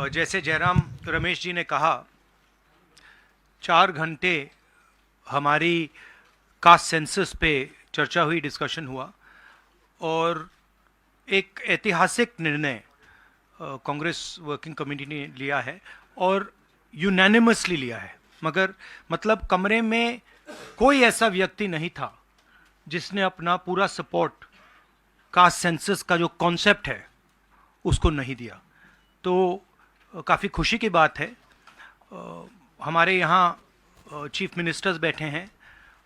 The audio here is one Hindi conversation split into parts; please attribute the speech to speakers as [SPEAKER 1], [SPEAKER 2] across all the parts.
[SPEAKER 1] जैसे जयराम रमेश जी ने कहा, 4 घंटे हमारी कास्ट सेंसस पे चर्चा हुई, डिस्कशन हुआ और एक ऐतिहासिक निर्णय कांग्रेस वर्किंग कमेटी ने लिया है और यूनानिमसली लिया है। मगर मतलब कमरे में कोई ऐसा व्यक्ति नहीं था जिसने अपना पूरा सपोर्ट कास्ट सेंसस का जो कॉन्सेप्ट है उसको नहीं दिया। तो काफ़ी खुशी की बात है। हमारे यहाँ चीफ मिनिस्टर्स बैठे हैं।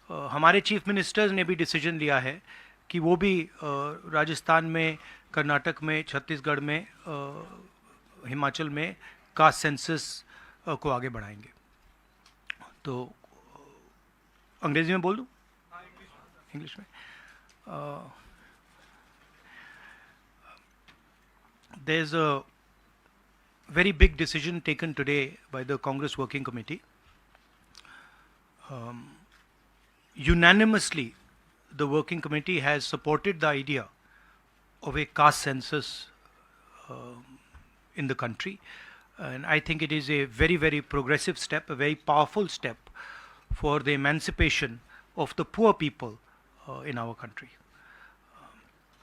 [SPEAKER 1] हमारे चीफ मिनिस्टर्स ने भी डिसीजन लिया है कि वो भी राजस्थान में, कर्नाटक में, छत्तीसगढ़ में, हिमाचल में कास्ट सेंसस को आगे बढ़ाएंगे। तो अंग्रेजी में बोल दूँ? इंग्लिश में। There's a very big decision taken today by the Congress Working Committee. Unanimously, the Working Committee has supported the idea of a caste census in the country. And I think it is a very, very progressive step, a very powerful step for the emancipation of the poor people in our country.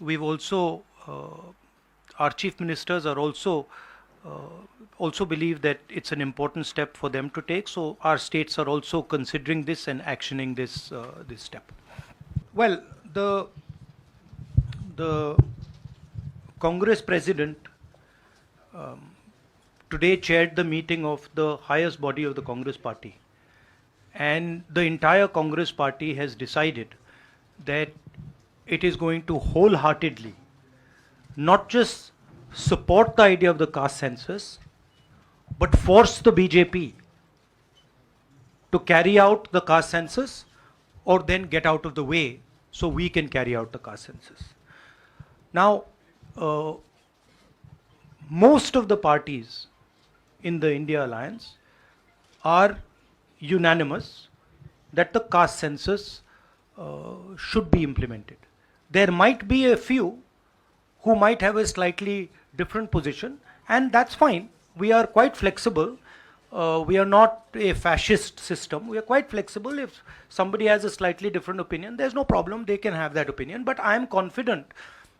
[SPEAKER 1] We've also, our chief ministers are also believe that it's an important step for them to take. So our states are also considering this and actioning this this step. Well, the Congress president today chaired the meeting of the highest body of the Congress party, and the entire Congress party has decided that it is going to wholeheartedly not just support the idea of the caste census, but force the BJP to carry out the caste census or then get out of the way so we can carry out the caste census. Now, most of the parties in the India Alliance are unanimous that the caste census should be implemented. There might be a few who might have a slightly different position, and that's fine. We are quite flexible. We are not a fascist system. We are quite flexible. If somebody has a slightly different opinion, there's no problem. They can have that opinion. But I am confident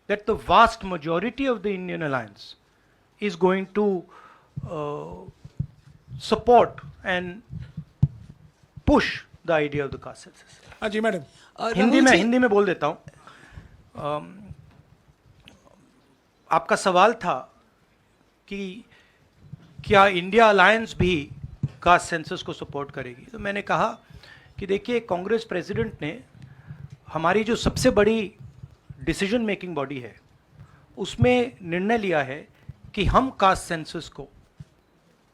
[SPEAKER 1] that the vast majority of the Indian Alliance is going to support and push the idea of the caste census.
[SPEAKER 2] हाँ जी मैडम।
[SPEAKER 1] हिंदी में बोल देता हूँ। आपका सवाल था कि क्या इंडिया अलायंस भी कास्ट सेंसस को सपोर्ट करेगी। तो मैंने कहा कि देखिए, कांग्रेस प्रेसिडेंट ने हमारी जो सबसे बड़ी डिसीजन मेकिंग बॉडी है उसमें निर्णय लिया है कि हम कास्ट सेंसस को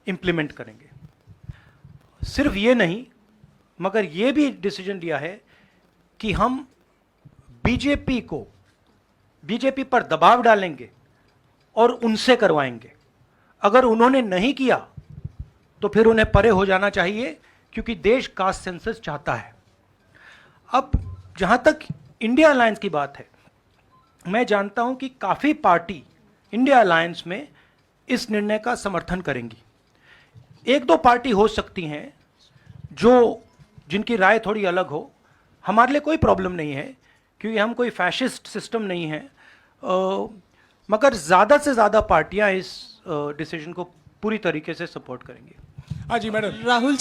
[SPEAKER 1] इम्प्लीमेंट करेंगे। सिर्फ ये नहीं, मगर ये भी डिसीजन लिया है कि हम बीजेपी पर दबाव डालेंगे और उनसे करवाएंगे। अगर उन्होंने नहीं किया तो फिर उन्हें परे हो जाना चाहिए, क्योंकि देश कास्ट सेंसस चाहता है। अब जहां तक इंडिया अलायंस की बात है, मैं जानता हूं कि काफी पार्टी इंडिया अलायंस में इस निर्णय का समर्थन करेंगी। एक दो पार्टी हो सकती हैं जिनकी राय थोड़ी अलग हो। हमारे लिए कोई प्रॉब्लम नहीं है, क्योंकि हम कोई फैशिस्ट सिस्टम नहीं है। मगर ज़्यादा से ज़्यादा पार्टियां इस डिसीजन को पूरी तरीके से सपोर्ट करेंगी।
[SPEAKER 2] हाँ जी मैडम।
[SPEAKER 3] राहुल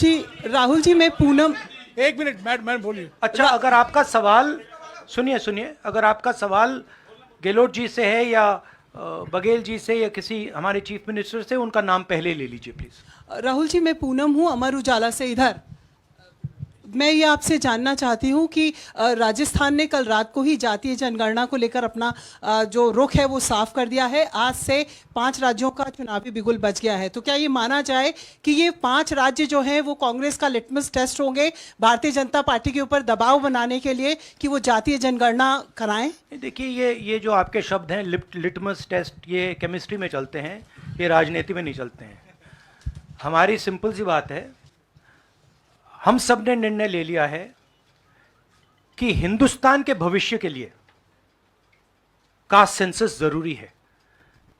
[SPEAKER 3] जी मैं पूनम,
[SPEAKER 2] एक मिनट मैडम बोलिए।
[SPEAKER 1] अच्छा, अगर आपका सवाल सुनिए, अगर आपका सवाल गहलोत जी से है या बघेल जी से या किसी हमारे चीफ मिनिस्टर से, उनका नाम पहले ले लीजिए प्लीज।
[SPEAKER 3] राहुल जी मैं पूनम हूँ, अमर उजाला से। इधर मैं ये आपसे जानना चाहती हूँ कि राजस्थान ने कल रात को ही जातीय जनगणना को लेकर अपना जो रुख है वो साफ कर दिया है। आज से 5 राज्यों का चुनावी बिगुल बच गया है। तो क्या ये माना जाए कि ये 5 राज्य जो हैं वो कांग्रेस का लिटमस टेस्ट होंगे भारतीय जनता पार्टी के ऊपर दबाव बनाने के लिए कि वो जातीय जनगणना कराएं?
[SPEAKER 1] देखिए, ये जो आपके शब्द हैं लिटमस टेस्ट, ये केमिस्ट्री में चलते हैं, ये राजनीति में नहीं चलते हैं। हमारी सिंपल सी बात है, हम सब ने निर्णय ले लिया है कि हिंदुस्तान के भविष्य के लिए कास्ट सेंसस जरूरी है।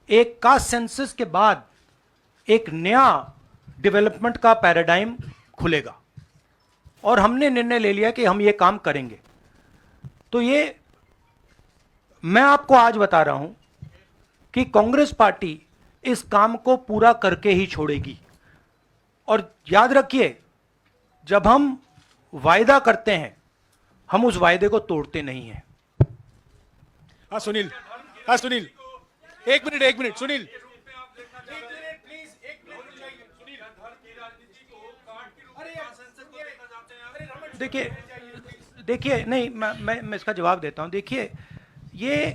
[SPEAKER 1] एक कास्ट सेंसस के बाद एक नया डेवलपमेंट का पैराडाइम खुलेगा और हमने निर्णय ले लिया कि हम ये काम करेंगे। तो ये मैं आपको आज बता रहा हूं कि कांग्रेस पार्टी इस काम को पूरा करके ही छोड़ेगी। और याद रखिए, जब हम वायदा करते हैं हम उस वायदे को तोड़ते नहीं हैं।
[SPEAKER 2] हाँ सुनील, हाँ सुनील, एक मिनट सुनील।
[SPEAKER 1] देखिए नहीं, मैं इसका जवाब देता हूं। देखिए, ये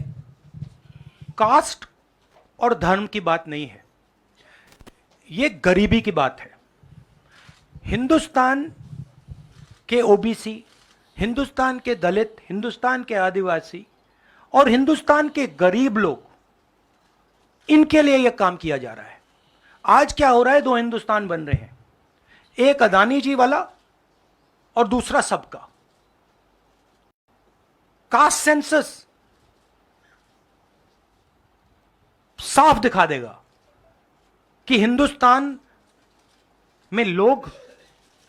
[SPEAKER 1] कास्ट और धर्म की बात नहीं है, ये गरीबी की बात है। हिंदुस्तान के ओबीसी, हिंदुस्तान के दलित, हिंदुस्तान के आदिवासी और हिंदुस्तान के गरीब लोग, इनके लिए यह काम किया जा रहा है। आज क्या हो रहा है, दो हिंदुस्तान बन रहे हैं, एक अदानी जी वाला और दूसरा सबका। कास्ट सेंसस साफ दिखा देगा कि हिंदुस्तान में लोग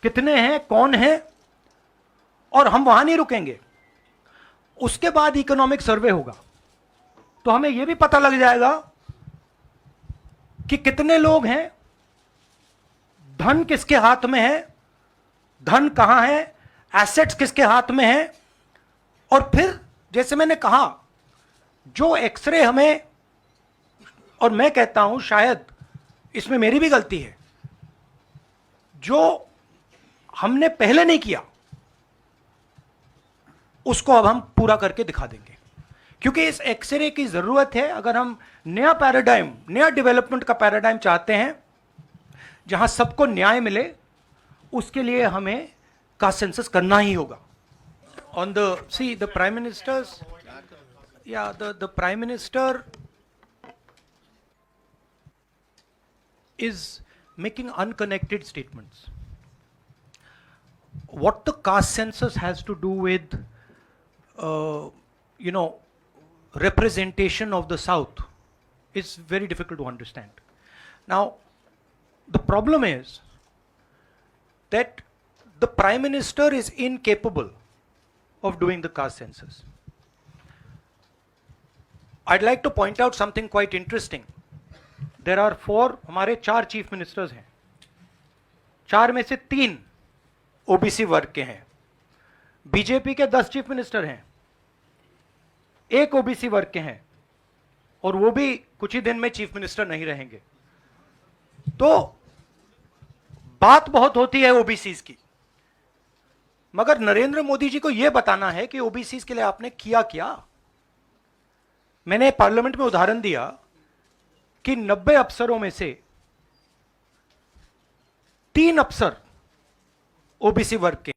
[SPEAKER 1] कितने हैं, कौन है, और हम वहां नहीं रुकेंगे। उसके बाद इकोनॉमिक सर्वे होगा तो हमें यह भी पता लग जाएगा कि कितने लोग हैं, धन किसके हाथ में है, धन कहां है, एसेट्स किसके हाथ में है। और फिर जैसे मैंने कहा, जो एक्सरे हमें, और मैं कहता हूं शायद इसमें मेरी भी गलती है, जो हमने पहले नहीं किया उसको अब हम पूरा करके दिखा देंगे, क्योंकि इस एक्सरे की जरूरत है। अगर हम नया पैराडाइम, नया डेवलपमेंट का पैराडाइम चाहते हैं जहां सबको न्याय मिले, उसके लिए हमें कास्ट सेंसस करना ही होगा। ऑन द प्राइम मिनिस्टर्स, या the prime minister is making unconnected statements. What the caste census has to do with, representation of the South is very difficult to understand. Now, the problem is that the Prime Minister is incapable of doing the caste census. I'd like to point out something quite interesting. There are 4, हमारे 4 चीफ मिनिस्टर्स हैं, 4 में से 3 ओबीसी वर्ग के हैं। बीजेपी के 10 चीफ मिनिस्टर हैं, 1 ओबीसी वर्ग के हैं, और वो भी कुछ ही दिन में चीफ मिनिस्टर नहीं रहेंगे। तो बात बहुत होती है ओबीसीज की, मगर नरेंद्र मोदी जी को यह बताना है कि ओबीसीज के लिए आपने किया क्या। मैंने पार्लियामेंट में उदाहरण दिया कि 90 अफसरों में से 3 अफसर ओबीसी वर्ग के।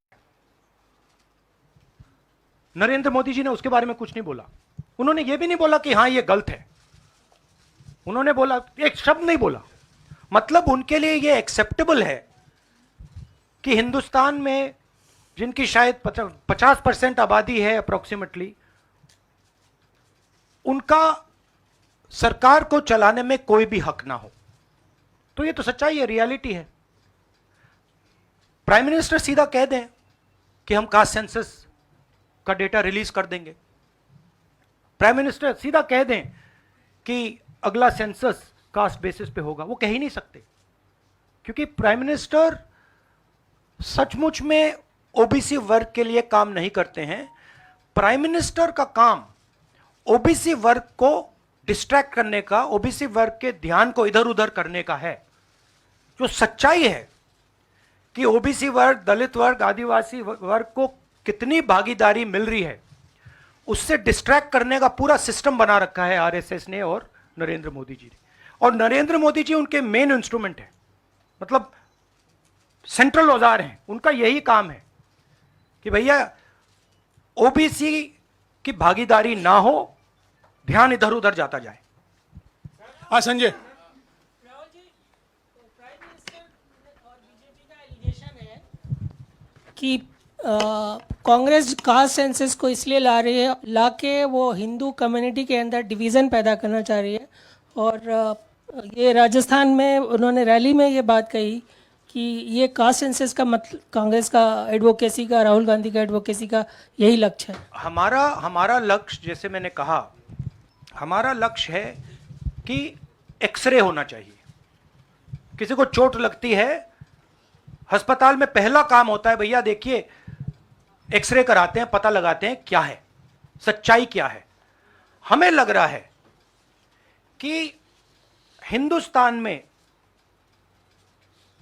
[SPEAKER 1] नरेंद्र मोदी जी ने उसके बारे में कुछ नहीं बोला। उन्होंने यह भी नहीं बोला कि हां यह गलत है, उन्होंने बोला, एक शब्द नहीं बोला। मतलब उनके लिए यह एक्सेप्टेबल है कि हिंदुस्तान में जिनकी शायद 50% आबादी है अप्रोक्सीमेटली, उनका सरकार को चलाने में कोई भी हक ना हो। तो ये तो सच्चाई है, रियलिटी है। प्राइम मिनिस्टर सीधा कह दें कि हम कास्ट सेंसस का डेटा रिलीज कर देंगे, प्राइम मिनिस्टर सीधा कह दें कि अगला सेंसस कास्ट बेसिस पे होगा, वो कह ही नहीं सकते, क्योंकि प्राइम मिनिस्टर सचमुच में ओबीसी वर्ग के लिए काम नहीं करते हैं। प्राइम मिनिस्टर का काम ओबीसी वर्ग को डिस्ट्रैक्ट करने का, ओबीसी वर्ग के ध्यान को इधर उधर करने का है। जो सच्चाई है कि ओबीसी वर्ग, दलित वर्ग, आदिवासी वर्ग को कितनी भागीदारी मिल रही है, उससे डिस्ट्रैक्ट करने का पूरा सिस्टम बना रखा है आरएसएस ने और नरेंद्र मोदी जी ने। और नरेंद्र मोदी जी उनके मेन इंस्ट्रूमेंट है, मतलब सेंट्रल औजार हैं। उनका यही काम है कि भैया ओबीसी की भागीदारी ना हो, ध्यान इधर उधर जाता जाए।
[SPEAKER 2] हाँ संजय।
[SPEAKER 4] राहुल जी, प्राइम मिनिस्टर और बीजेपी का एलिगेशन है कि कांग्रेस कास्ट सेंसस को इसलिए ला रही है, लाके वो हिंदू कम्युनिटी के अंदर डिवीज़न पैदा करना चाह रही है, और ये राजस्थान में उन्होंने रैली में ये बात कही कि ये कास्ट सेंसस का मतलब कांग्रेस का एडवोकेसी का, राहुल गांधी का एडवोकेसी का यही लक्ष्य है।
[SPEAKER 1] हमारा लक्ष्य, जैसे मैंने कहा, हमारा लक्ष्य है कि एक्सरे होना चाहिए। किसी को चोट लगती है, अस्पताल में पहला काम होता है, भैया देखिए एक्सरे कराते हैं, पता लगाते हैं क्या है, सच्चाई क्या है। हमें लग रहा है कि हिंदुस्तान में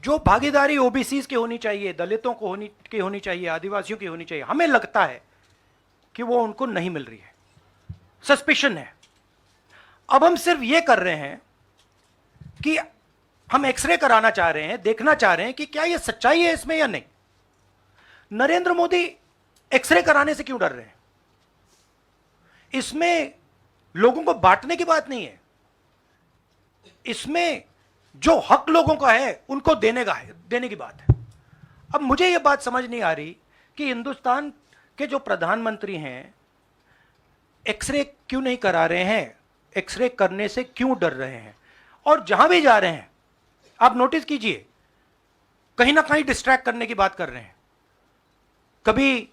[SPEAKER 1] जो भागीदारी ओबीसीज की होनी चाहिए, दलितों को होनी चाहिए, आदिवासियों की होनी चाहिए, हमें लगता है कि वो उनको नहीं मिल रही है। सस्पिशन है। अब हम सिर्फ ये कर रहे हैं कि हम एक्सरे कराना चाह रहे हैं, देखना चाह रहे हैं कि क्या ये सच्चाई है इसमें या नहीं। नरेंद्र मोदी एक्सरे कराने से क्यों डर रहे हैं? इसमें लोगों को बांटने की बात नहीं है, इसमें जो हक लोगों का है उनको देने की बात है। अब मुझे यह बात समझ नहीं आ रही कि हिंदुस्तान के जो प्रधानमंत्री हैं एक्सरे क्यों नहीं करा रहे हैं, एक्सरे करने से क्यों डर रहे हैं, और जहां भी जा रहे हैं आप नोटिस कीजिए कहीं ना कहीं डिस्ट्रैक्ट करने की बात कर रहे हैं। कभी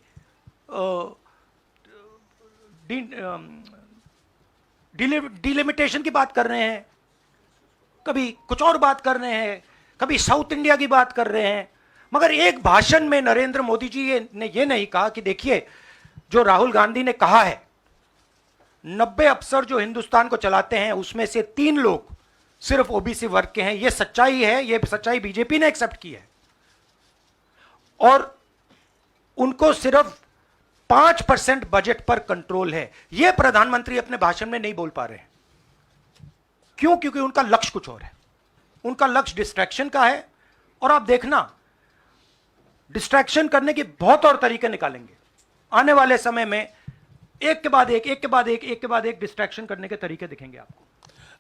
[SPEAKER 1] डिलिमिटेशन की बात कर रहे हैं, कभी कुछ और बात कर रहे हैं, कभी साउथ इंडिया की बात कर रहे हैं, मगर एक भाषण में नरेंद्र मोदी जी ने यह नहीं कहा कि देखिए जो राहुल गांधी ने कहा है 90 अफसर जो हिंदुस्तान को चलाते हैं उसमें से 3 लोग सिर्फ ओबीसी वर्ग के हैं। यह सच्चाई है, यह सच्चाई बीजेपी ने एक्सेप्ट की है, और उनको सिर्फ 5% बजट पर कंट्रोल है। यह प्रधानमंत्री अपने भाषण में नहीं बोल पा रहे हैं। क्यों? क्योंकि उनका लक्ष्य कुछ और है, उनका लक्ष्य डिस्ट्रैक्शन का है। और आप देखना डिस्ट्रैक्शन करने के बहुत और तरीके निकालेंगे आने वाले समय में, एक के बाद एक डिस्ट्रैक्शन करने के तरीके दिखेंगे आपको।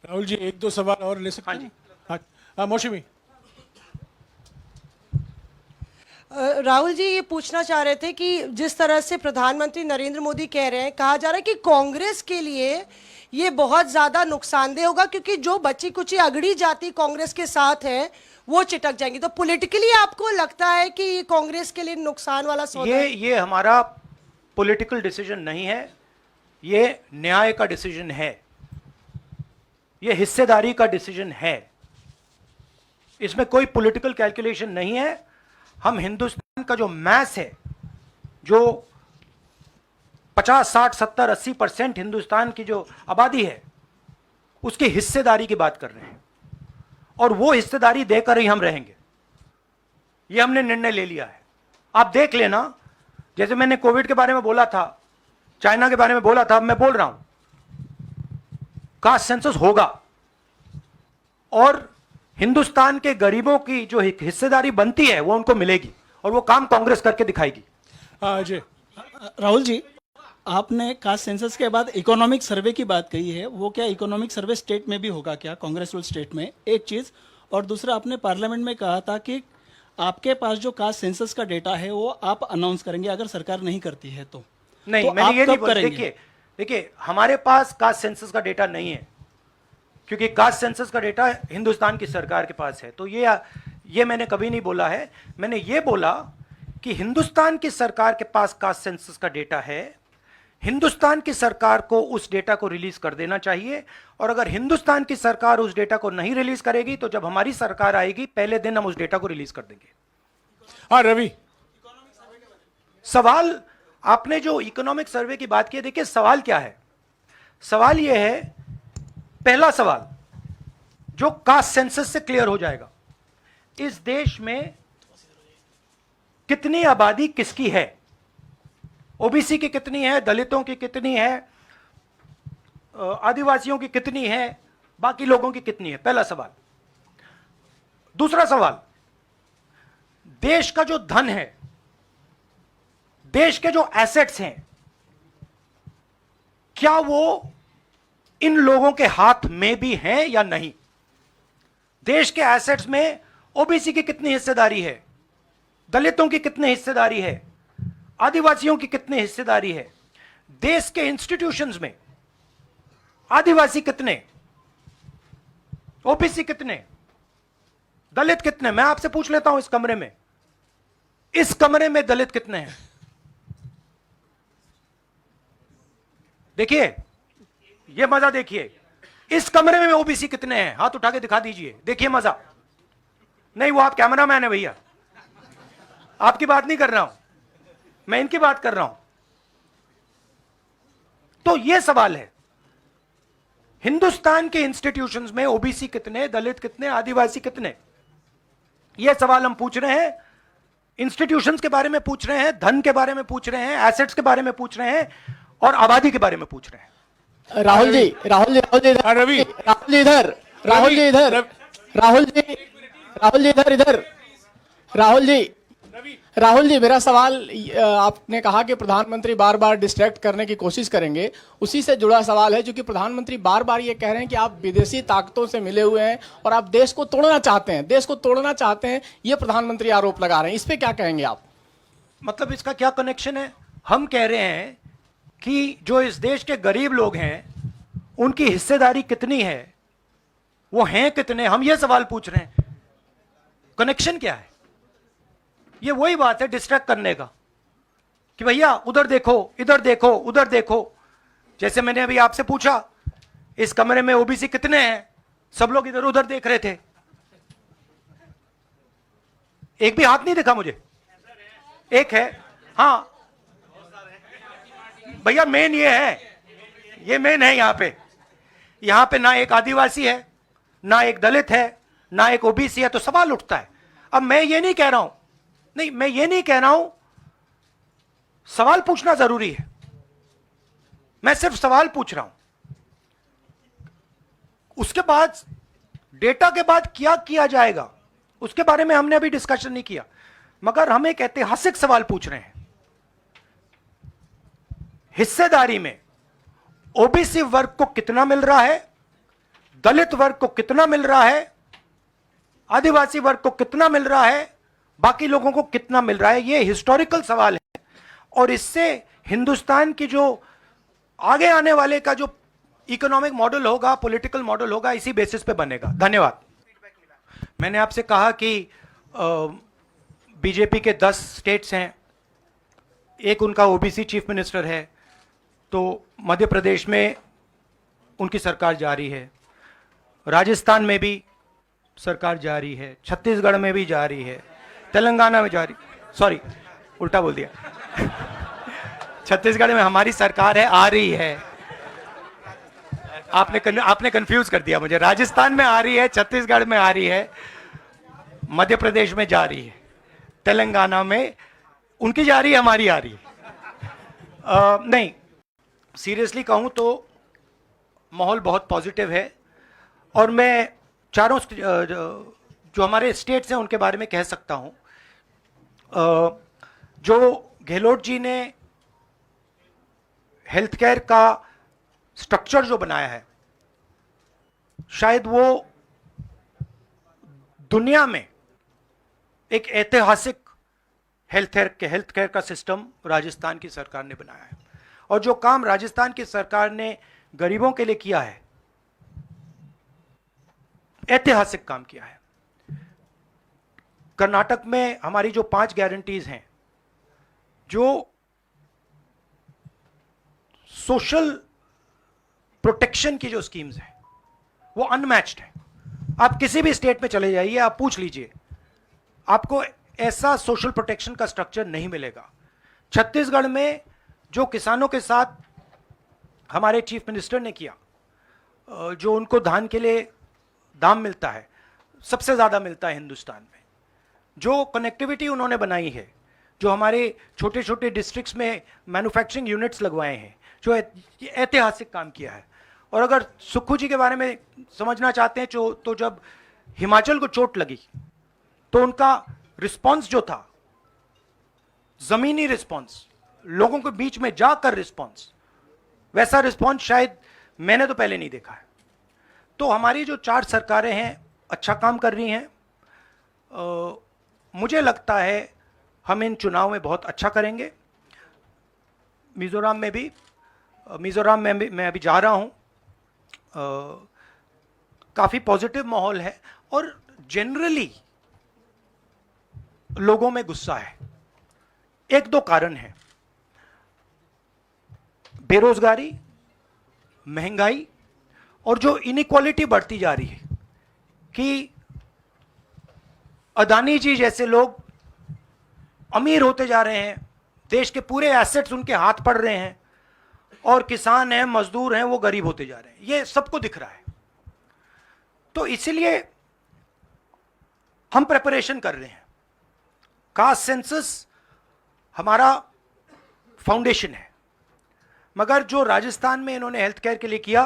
[SPEAKER 2] राहुल जी 1-2 सवाल और ले सकते हैं? हाँ, मौसमी।
[SPEAKER 5] राहुल जी ये पूछना चाह रहे थे कि जिस तरह से प्रधानमंत्री नरेंद्र मोदी कह रहे हैं, कहा जा रहा है कि कांग्रेस के लिए ये बहुत ज्यादा नुकसानदेह होगा क्योंकि जो बची कुची अगड़ी जाति कांग्रेस के साथ है वो चिटक जाएंगी। तो पॉलिटिकली आपको लगता है कि ये कांग्रेस के लिए नुकसान वाला सौदा है?
[SPEAKER 1] ये हमारा पॉलिटिकल डिसीजन नहीं है, ये न्याय का डिसीजन है, ये हिस्सेदारी का डिसीजन है। इसमें कोई पॉलिटिकल कैलकुलेशन नहीं है। हम हिंदुस्तान का जो मैस है, जो 50, 60, 70, 80% हिंदुस्तान की जो आबादी है उसकी हिस्सेदारी की बात कर रहे हैं, और वो हिस्सेदारी देकर ही हम रहेंगे। ये हमने निर्णय ले लिया है। आप देख लेना, जैसे मैंने कोविड के बारे में बोला था, चाइना के बारे में बोला था, मैं बोल रहा हूं कास्ट सेंसस होगा, और हिंदुस्तान के गरीबों की जो हिस्सेदारी बनती है वो उनको मिलेगी, और वो काम कांग्रेस करके दिखाएगी।
[SPEAKER 2] अजय।
[SPEAKER 6] राहुल जी, आपने कास्ट सेंसस के बाद इकोनॉमिक सर्वे की बात कही है, वो क्या इकोनॉमिक सर्वे स्टेट में भी होगा क्या, कांग्रेस रूल स्टेट में? एक चीज़, और दूसरा आपने पार्लियामेंट में कहा था कि आपके पास जो कास्ट सेंसस का डेटा है वो आप अनाउंस करेंगे अगर सरकार नहीं करती है तो।
[SPEAKER 1] नहीं,
[SPEAKER 6] तो
[SPEAKER 1] मैंने ये नहीं बोला।
[SPEAKER 6] करेंगे?
[SPEAKER 1] देखिए हमारे पास कास्ट सेंसस का डेटा नहीं है, क्योंकि कास्ट सेंसस का डेटा हिंदुस्तान की सरकार के पास है। तो ये मैंने कभी नहीं बोला है। मैंने ये बोला कि हिंदुस्तान की सरकार के पास कास्ट सेंसस का डेटा है, हिंदुस्तान की सरकार को उस डेटा को रिलीज कर देना चाहिए, और अगर हिंदुस्तान की सरकार उस डेटा को नहीं रिलीज करेगी तो जब हमारी सरकार आएगी पहले दिन हम उस डेटा को रिलीज कर देंगे।
[SPEAKER 2] हाँ रवि।
[SPEAKER 1] सवाल, आपने जो इकोनॉमिक सर्वे की बात की, देखिए सवाल क्या है। सवाल यह है, पहला सवाल जो कास्ट सेंसस से क्लियर हो जाएगा, इस देश में कितनी आबादी किसकी है, ओबीसी की कितनी है, दलितों की कितनी है, आदिवासियों की कितनी है, बाकी लोगों की कितनी है, पहला सवाल। दूसरा सवाल, देश का जो धन है, देश के जो एसेट्स हैं, क्या वो इन लोगों के हाथ में भी हैं या नहीं? देश के एसेट्स में ओबीसी की कितनी हिस्सेदारी है, दलितों की कितनी हिस्सेदारी है, आदिवासियों की कितनी हिस्सेदारी है, देश के इंस्टीट्यूशंस में आदिवासी कितने, ओबीसी कितने, दलित कितने? मैं आपसे पूछ लेता हूं, इस कमरे में दलित कितने हैं? देखिए, ये मजा देखिए, इस कमरे में ओबीसी कितने हैं? हाथ उठा के दिखा दीजिए, देखिए मजा। नहीं, वो आप कैमरामैन है भैया, आपकी बात नहीं कर रहा हूं मैं, इनकी बात कर रहा हूं। तो यह सवाल है, हिंदुस्तान के इंस्टीट्यूशंस में ओबीसी कितने, दलित कितने, आदिवासी कितने? यह सवाल हम पूछ रहे हैं। इंस्टीट्यूशंस के बारे में पूछ रहे हैं, धन के बारे में पूछ रहे हैं, एसेट्स के बारे में पूछ रहे हैं, और आबादी के बारे में पूछ रहे हैं।
[SPEAKER 7] राहुल जी
[SPEAKER 2] रवि,
[SPEAKER 7] इधर, राहुल जी इधर, राहुल जी मेरा सवाल, आपने कहा कि प्रधानमंत्री बार बार डिस्ट्रैक्ट करने की कोशिश करेंगे, उसी से जुड़ा सवाल है, क्योंकि प्रधानमंत्री बार बार ये कह रहे हैं कि आप विदेशी ताकतों से मिले हुए हैं और आप देश को तोड़ना चाहते हैं, ये प्रधानमंत्री आरोप लगा रहे हैं, इस पे क्या कहेंगे आप?
[SPEAKER 1] मतलब इसका क्या कनेक्शन है? हम कह रहे हैं कि जो इस देश के गरीब लोग हैं उनकी हिस्सेदारी कितनी है, वो हैं कितने, हम ये सवाल पूछ रहे हैं। कनेक्शन क्या है? ये वही बात है डिस्ट्रैक्ट करने का, कि भैया उधर देखो, इधर देखो, उधर देखो। जैसे मैंने अभी आपसे पूछा, इस कमरे में ओबीसी कितने हैं, सब लोग इधर उधर देख रहे थे, एक भी हाथ नहीं दिखा मुझे। एक है, हाँ भैया, मेन ये है, ये मेन है। यहां पे ना एक आदिवासी है, ना एक दलित है, ना एक ओबीसी है, तो सवाल उठता है। अब मैं ये नहीं कह रहा हूं, सवाल पूछना जरूरी है, मैं सिर्फ सवाल पूछ रहा हूं। उसके बाद डेटा के बाद क्या किया जाएगा उसके बारे में हमने अभी डिस्कशन नहीं किया, मगर हम एक ऐतिहासिक सवाल पूछ रहे हैं। हिस्सेदारी में ओबीसी वर्ग को कितना मिल रहा है, दलित वर्ग को कितना मिल रहा है, आदिवासी वर्ग को कितना मिल रहा है, बाकी लोगों को कितना मिल रहा है? यह हिस्टोरिकल सवाल है, और इससे हिंदुस्तान की जो आगे आने वाले का जो इकोनॉमिक मॉडल होगा, पॉलिटिकल मॉडल होगा, इसी बेसिस पे बनेगा। धन्यवाद। मैंने आपसे कहा कि बीजेपी के 10 स्टेट्स हैं, एक उनका ओबीसी चीफ मिनिस्टर है, तो मध्य प्रदेश में उनकी सरकार जारी है, राजस्थान में भी सरकार जारी है, छत्तीसगढ़ में भी जारी है, तेलंगाना में जारी, सॉरी उल्टा बोल दिया छत्तीसगढ़ में हमारी सरकार है, आ रही है, आपने कंफ्यूज कर दिया मुझे। राजस्थान में आ रही है, छत्तीसगढ़ में आ रही है, मध्य प्रदेश में जा रही है, तेलंगाना में उनकी जा रही है, हमारी आ रही है। नहीं, सीरियसली कहूं तो माहौल बहुत पॉजिटिव है, और मैं चारों जो हमारे स्टेट्स हैं उनके बारे में कह सकता हूं। जो गहलोत जी ने हेल्थ केयर का स्ट्रक्चर जो बनाया है, शायद वो दुनिया में एक ऐतिहासिक हेल्थ केयर का सिस्टम राजस्थान की सरकार ने बनाया है। और जो काम राजस्थान की सरकार ने गरीबों के लिए किया है, ऐतिहासिक काम किया है। कर्नाटक में हमारी जो 5 गारंटीज हैं, जो सोशल प्रोटेक्शन की जो स्कीम्स हैं, वो अनमैच्ड है। आप किसी भी स्टेट में चले जाइए, आप पूछ लीजिए, आपको ऐसा सोशल प्रोटेक्शन का स्ट्रक्चर नहीं मिलेगा। छत्तीसगढ़ में जो किसानों के साथ हमारे चीफ मिनिस्टर ने किया, जो उनको धान के लिए दाम मिलता है, सबसे ज़्यादा मिलता है हिंदुस्तान में। जो कनेक्टिविटी उन्होंने बनाई है, जो हमारे छोटे छोटे डिस्ट्रिक्ट्स में मैन्युफैक्चरिंग यूनिट्स लगवाए हैं, जो ऐतिहासिक काम किया है। और अगर सुक्खू जी के बारे में समझना चाहते हैं, तो जब हिमाचल को चोट लगी तो उनका रिस्पॉन्स जो था, जमीनी रिस्पॉन्स, लोगों के बीच में जाकर रिस्पॉन्स, वैसा रिस्पॉन्स शायद मैंने तो पहले नहीं देखा है। तो हमारी जो 4 सरकारें हैं अच्छा काम कर रही हैं। मुझे लगता है हम इन चुनाव में बहुत अच्छा करेंगे। मिजोरम में मैं अभी जा रहा हूं। काफी पॉजिटिव माहौल है और जनरली लोगों में गुस्सा है। एक दो कारण है, बेरोजगारी, महंगाई और जो इनइक्वालिटी बढ़ती जा रही है कि अदानी जी जैसे लोग अमीर होते जा रहे हैं, देश के पूरे एसेट्स उनके हाथ पड़ रहे हैं और किसान हैं, मजदूर हैं, वो गरीब होते जा रहे हैं। ये सबको दिख रहा है। तो इसलिए हम प्रिपरेशन कर रहे हैं। कास्ट सेंसस हमारा फाउंडेशन है, मगर जो राजस्थान में इन्होंने हेल्थ केयर के लिए किया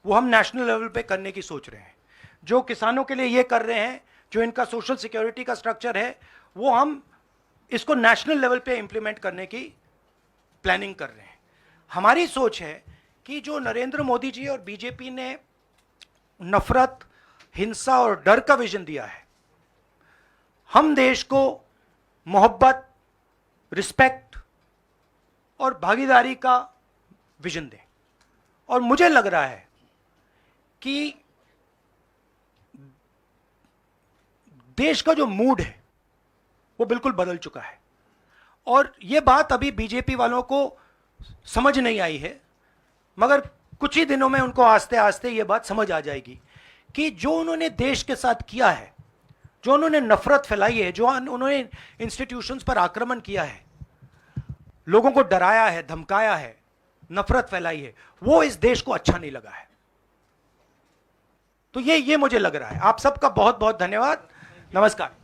[SPEAKER 1] वो हम नेशनल लेवल पे करने की सोच रहे हैं। जो किसानों के लिए ये कर रहे हैं, जो इनका सोशल सिक्योरिटी का स्ट्रक्चर है, वो हम इसको नेशनल लेवल पे इंप्लीमेंट करने की प्लानिंग कर रहे हैं। हमारी सोच है कि जो नरेंद्र मोदी जी और बीजेपी ने नफरत, हिंसा और डर का विजन दिया है, हम देश को मोहब्बत, रिस्पेक्ट और भागीदारी का विजन दें। और मुझे लग रहा है कि देश का जो मूड है वो बिल्कुल बदल चुका है और ये बात अभी बीजेपी वालों को समझ नहीं आई है, मगर कुछ ही दिनों में उनको आस्ते आस्ते ये बात समझ आ जाएगी कि जो उन्होंने देश के साथ किया है, जो उन्होंने नफरत फैलाई है, जो उन्होंने इंस्टीट्यूशंस पर आक्रमण किया है, लोगों को डराया है, धमकाया है, नफरत फैलाई है, वो इस देश को अच्छा नहीं लगा है। तो ये मुझे लग रहा है। आप सबका बहुत बहुत धन्यवाद। नमस्कार।